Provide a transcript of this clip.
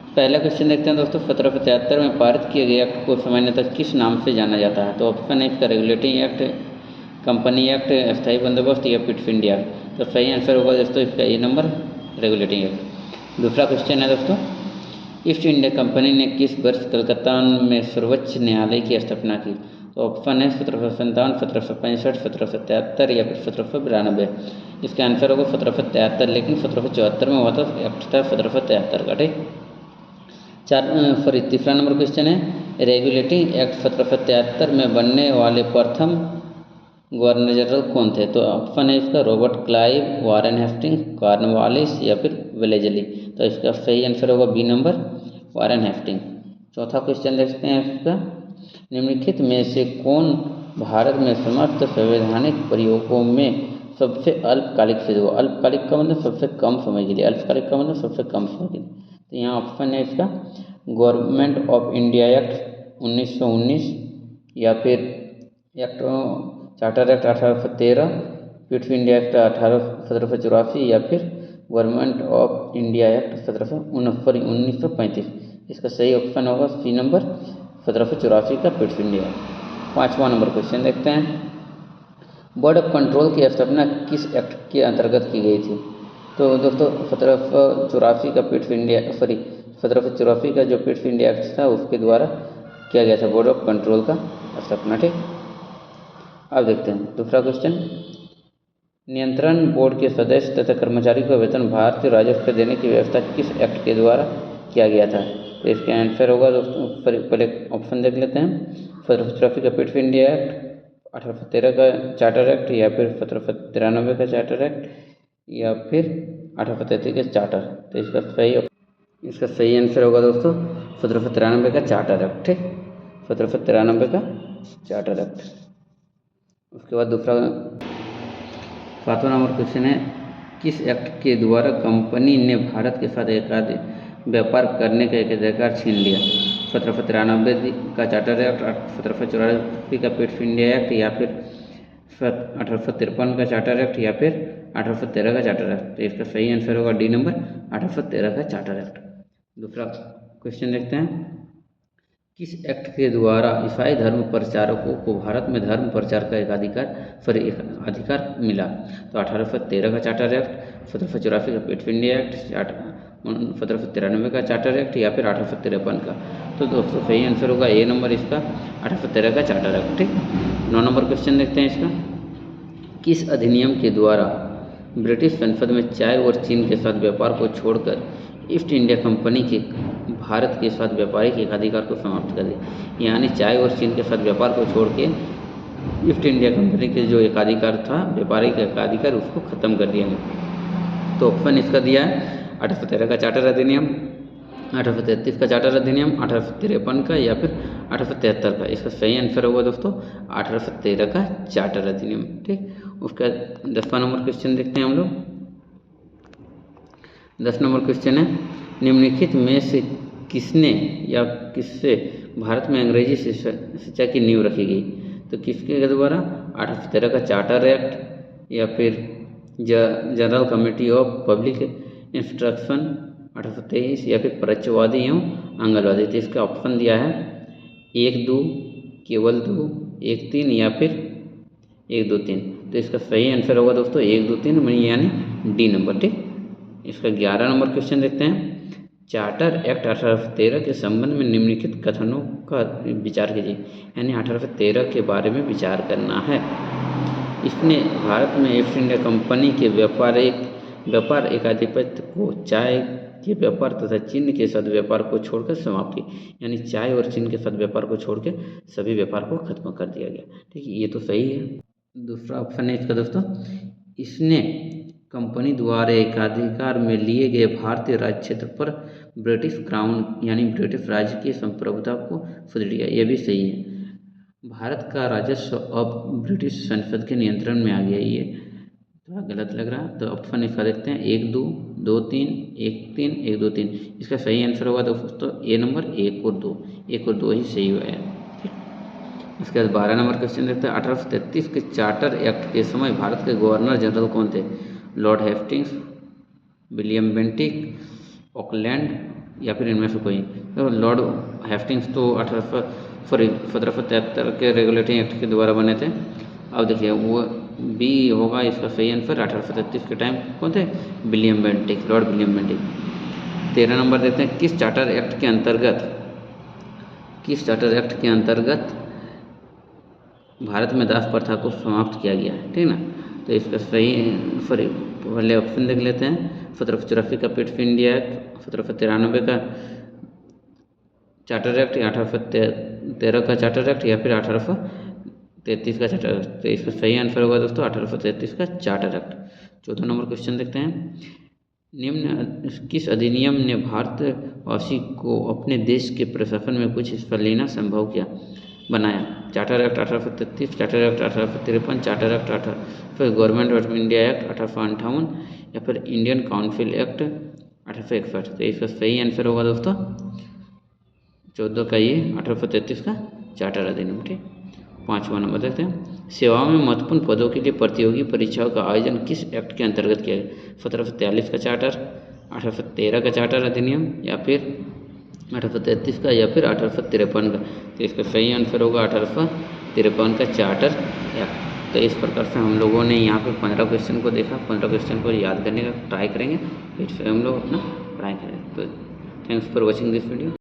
पहला क्वेश्चन देखते हैं दोस्तों, 1775 में पारित किए गए एक्ट को सामान्यतः किस नाम से जाना जाता है? तो ऑप्शन है इसका रेगुलेटिंग एक्ट, कंपनी एक्ट, स्थायी बंदोबस्त या पिट्स इंडिया। तो सही आंसर होगा दोस्तों इसका ए नंबर, रेगुलेटिंग एक्ट। दूसरा क्वेश्चन है दोस्तों, ईस्ट इंडिया कंपनी ने किस वर्ष कलकत्ता में सर्वोच्च न्यायालय की स्थापना की? तो ऑप्शन है 1757, 1765, 1773 या फिर 1792। इसका आंसर होगा 1773, लेकिन 1774 में हुआ था एक्ट था 1773 का। ठीक, तीसरा नंबर क्वेश्चन है, रेगुलेटिंग एक्ट 1773 में बनने वाले प्रथम गवर्नर जनरल कौन थे? तो ऑप्शन है इसका Robert Clive, Warren Hastings, Cornwallis या फिर वेलेजली। तो इसका सही आंसर होगा बी नंबर, वारेन हेस्टिंग्स। चौथा क्वेश्चन देखते हैं इसका, निम्नलिखित में से कौन भारत में समस्त संवैधानिक प्रयोगों में सबसे अल्पकालिक सिद्ध हुआ? अल्पकालिक का मतलब सबसे कम समय के लिए, अल्पकालिक का मतलब सबसे कम समय के लिए। तो यहाँ ऑप्शन है इसका गवर्नमेंट ऑफ इंडिया एक्ट 1919 या फिर act charter act 1813, Pitt's India act 1784 या फिर गवर्नमेंट ऑफ इंडिया एक्ट 1935। इसका सही ऑप्शन होगा सी नंबर, 1784 का पिट्स इंडिया। पाँचवां नंबर क्वेश्चन देखते हैं, बोर्ड ऑफ कंट्रोल की स्थापना किस एक्ट के अंतर्गत की गई थी? तो दोस्तों 1784 का पिट्स इंडिया 1784 का जो पिट्स इंडिया एक्ट था उसके द्वारा किया गया था बोर्ड ऑफ कंट्रोल का स्थापना। ठीक, अब देखते हैं दूसरा क्वेश्चन, नियंत्रण बोर्ड के सदस्य तथा कर्मचारी को वेतन भारतीय राजस्व देने की व्यवस्था किस एक्ट के द्वारा किया गया था? तो इसका आंसर होगा दोस्तों, पहले ऑप्शन देख लेते हैं, 1784 का पिट्स इंडिया एक्ट, 1813 का चार्टर एक्ट या फिर 1793 का चार्टर एक्ट या फिर 1833 का चार्टर। तो इसका सही आंसर होगा दोस्तों 1793 का चार्टर एक्ट। ठीक, 1793 का चार्टर एक्ट। उसके बाद दूसरा सातवां नंबर क्वेश्चन है, किस एक्ट के द्वारा कंपनी ने भारत के साथ एकाधिक व्यापार करने का एकाधिकार छीन लिया? 1793 का चार्टर एक्ट, 1784 का पिट्स इंडिया एक्ट या फिर 1853 का चार्टर एक्ट या फिर 1813 का चार्टर एक्ट। तो इसका सही आंसर होगा डी नंबर, 1813 का चार्टर एक्ट। दूसरा क्वेश्चन देखते हैं, किस एक्ट के द्वारा ईसाई धर्म प्रचारकों को भारत में धर्म प्रचार का एक अधिकार मिला? तो 1813 का चार्टर एक्ट, 1784 का पिट्स इंडिया एक्ट, 1793 का चार्टर एक्ट या फिर 1853 का। तो दोस्तों सही आंसर होगा ए नंबर इसका, 1813 का चार्टर एक्ट। ठीक, 9 नंबर क्वेश्चन देखते हैं इसका, किस अधिनियम के द्वारा ब्रिटिश संसद में चाय और चीन के साथ व्यापार को छोड़कर ईस्ट इंडिया कंपनी के भारत के साथ व्यापारिक एकाधिकार को समाप्त कर दिया? यानी चाय और चीन के साथ व्यापार को छोड़ के ईस्ट इंडिया कंपनी के जो एकाधिकार था, व्यापारिक एकाधिकार, उसको खत्म कर दिया गया। तो ऑप्शन इसका दिया है 1813 का चार्टर अधिनियम, 1833 का चार्टर अधिनियम, 1853 का या फिर 1873 का। इसका सही आंसर होगा दोस्तों 1813 का चार्टर अधिनियम। ठीक, उसका 10वां नंबर क्वेश्चन देखते हैं हम लोग। 10 नंबर क्वेश्चन है, निम्नलिखित में से किसने या किससे भारत में अंग्रेजी शिक्षा की नींव रखी गई? तो किसके द्वारा? 1813 का चार्टर एक्ट या फिर general committee of public instruction 1823 या फिर परीक्षावादी एवं आंगनवाड़ी। तो इसका ऑप्शन दिया है 1, 2, केवल 2, 1, 3 या फिर 1, 2, 3। तो इसका सही आंसर होगा दोस्तों 1, 2, 3 यानी डी नंबर। ठीक, इसका 11 नंबर क्वेश्चन देखते हैं, चार्टर एक्ट 1813 के संबंध में निम्नलिखित कथनों का विचार कीजिए। यानी 1813 के बारे में विचार करना है। इसने भारत में ईस्ट इंडिया कंपनी के व्यापार एकाधिपत्य को चाय के व्यापार तथा चीन के साथ व्यापार को छोड़कर समाप्त की। यानी चाय और चीन के साथ व्यापार को छोड़ के सभी व्यापार को खत्म कर दिया गया। ठीक है, ये तो सही है। दूसरा ऑप्शन है इसका दोस्तों, इसने कंपनी द्वारा एकाधिकार में लिए गए भारतीय राज्य क्षेत्र पर ब्रिटिश क्राउन यानी ब्रिटिश राज्य की संप्रभुता को सुदृढ़ किया। यह भी सही है। भारत का राजस्व अब ब्रिटिश संसद के नियंत्रण में आ गया। ये थोड़ा गलत लग रहा है, तो ऑप्शन इसका देखते हैं 1, 2, 2, 3, 1, 3, 1, 2, 3। इसका सही आंसर होगा दोस्तों ए नंबर 1 और 2, 1 और 2 ही सही हुआ है। इसके बाद 12 नंबर क्वेश्चन देखते हैं, 1833 के चार्टर एक्ट के समय भारत के गवर्नर जनरल कौन थे? Lord Hastings, William Bentinck, Auckland या फिर इनमें से कोई। तो लॉर्ड हेस्टिंग्स तो 1773 के रेगुलेटिंग एक्ट के द्वारा बने थे। अब देखिए वो बी होगा इसका सही आंसर। 1833 के टाइम कौन थे? William Bentinck, Lord William Bentinck. 13 number देखते हैं, किस चार्टर एक्ट के अंतर्गत भारत में दास प्रथा को समाप्त किया गया है, ठीक ना। तो इसका सही पहले ऑप्शन देख लेते हैं। 1784 का पिट्स इंडिया एक्ट, 1793 का चार्टर एक्ट, या 1813 का चार्टर एक्ट, या फिर 1833 का चार्टर एक्ट। तो इसका सही आंसर होगा दोस्तों 1833 का चार्टर एक्ट। 14 नंबर क्वेश्चन देखते हैं, निम्न किस अधिनियम ने भारतवासी को अपने देश के प्रशासन में कुछ हिस्सा लेना संभव बनाया? Charter act 1833, charter act 1853, charter act फिर गवर्नमेंट ऑफ इंडिया एक्ट 1858, या फिर इंडियन काउंसिल एक्ट 1861। तो इसका सही आंसर होगा दोस्तों 14 का ये 1833 का चार्टर अधिनियम, ठीक। 5वां नंबर देखते हैं, सेवाओं में महत्वपूर्ण पदों के लिए प्रतियोगी परीक्षाओं का आयोजन किस एक्ट के अंतर्गत किया गया? 1743 का चार्टर, 1813 का चार्टर अधिनियम, या फिर 1833 का, या फिर 1853 का। तो इसका सही आंसर होगा 1853 का चार्टर एक्ट। तो इस प्रकार से हम लोगों ने यहाँ पे 15 क्वेश्चन को देखा। 15 क्वेश्चन को याद करने का ट्राई करेंगे, फिर से हम लोग अपना पढ़ाई करें। तो thanks for watching this video.